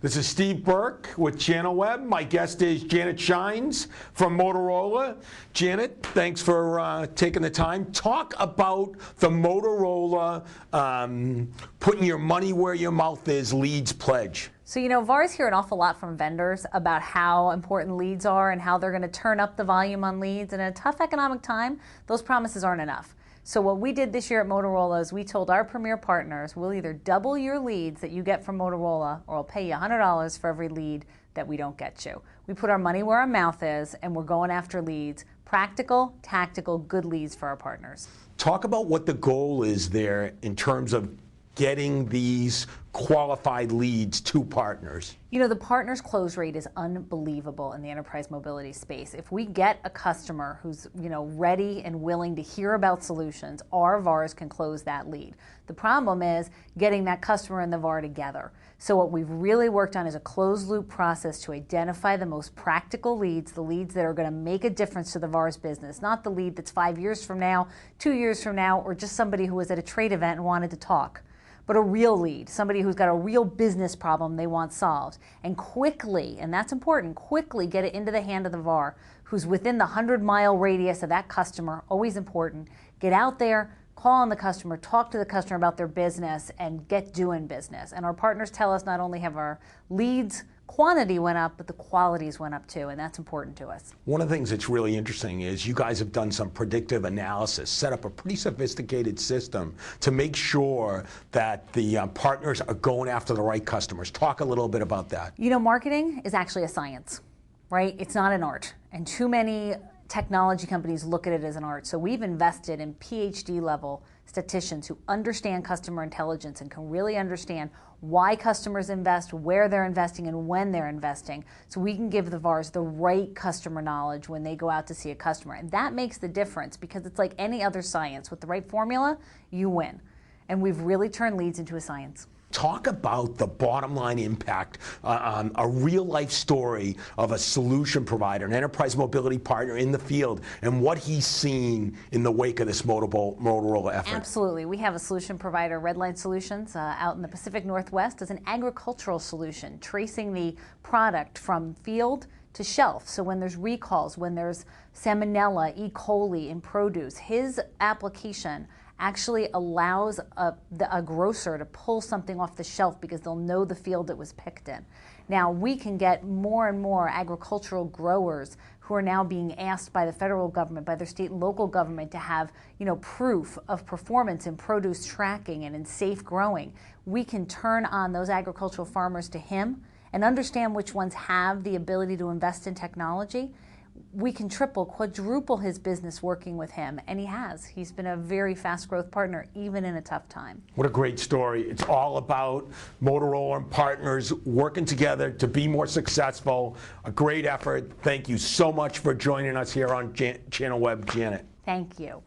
This is Steve Burke with Channel Web. My guest is Janet Schijns from Motorola. Janet, thanks for taking the time. Talk about the Motorola putting your money where your mouth is leads pledge. So, you know, VARs hear an awful lot from vendors about how important leads are and how they're going to turn up the volume on leads. And in a tough economic time, those promises aren't enough. So what we did this year at Motorola is we told our premier partners, we'll either double your leads that you get from Motorola or we'll pay you $100 for every lead that we don't get you. We put our money where our mouth is and we're going after leads. Practical, tactical, good leads for our partners. Talk about what the goal is there in terms of getting these qualified leads to partners. You know, the partners close rate is unbelievable in the enterprise mobility space. If we get a customer who's, ready and willing to hear about solutions, our VARs can close that lead. The problem is getting that customer and the VAR together. So what we've really worked on is a closed loop process to identify the most practical leads, the leads that are going to make a difference to the VAR's business, not the lead that's 5 years from now, 2 years from now, or just somebody who was at a trade event and wanted to talk. But a real lead, somebody who's got a real business problem they want solved. And quickly, and that's important, quickly get it into the hand of the VAR who's within the 100-mile radius of that customer, always important. Get out there, call on the customer, talk to the customer about their business, and get doing business. And our partners tell us not only have our leads quantity went up, but the qualities went up too, and that's important to us. One of the things that's really interesting is you guys have done some predictive analysis, set up a pretty sophisticated system to make sure that the partners are going after the right customers. Talk a little bit about that. You know, marketing is actually a science, right? It's not an art, and too many technology companies look at it as an art. So we've invested in PhD level statisticians who understand customer intelligence and can really understand why customers invest, where they're investing, and when they're investing. So we can give the VARs the right customer knowledge when they go out to see a customer. And that makes the difference because it's like any other science. With the right formula, you win. And we've really turned leads into a science. Talk about the bottom line impact on a real life story of a solution provider, an enterprise mobility partner in the field, and what he's seen in the wake of this Motorola effort. Absolutely. We have a solution provider, Redline Solutions, out in the Pacific Northwest, as an agricultural solution, tracing the product from field to shelf. So when there's recalls, when there's salmonella, E. coli in produce, his application actually allows a grocer to pull something off the shelf because they'll know the field it was picked in. Now we can get more and more agricultural growers who are now being asked by the federal government, by their state and local government to have, proof of performance in produce tracking and in safe growing. We can turn on those agricultural farmers to him and understand which ones have the ability to invest in technology. We can triple, quadruple his business working with him, and he has. He's been a very fast growth partner, even in a tough time. What a great story. It's all about Motorola and partners working together to be more successful. A great effort. Thank you so much for joining us here on Channel Web, Janet. Thank you.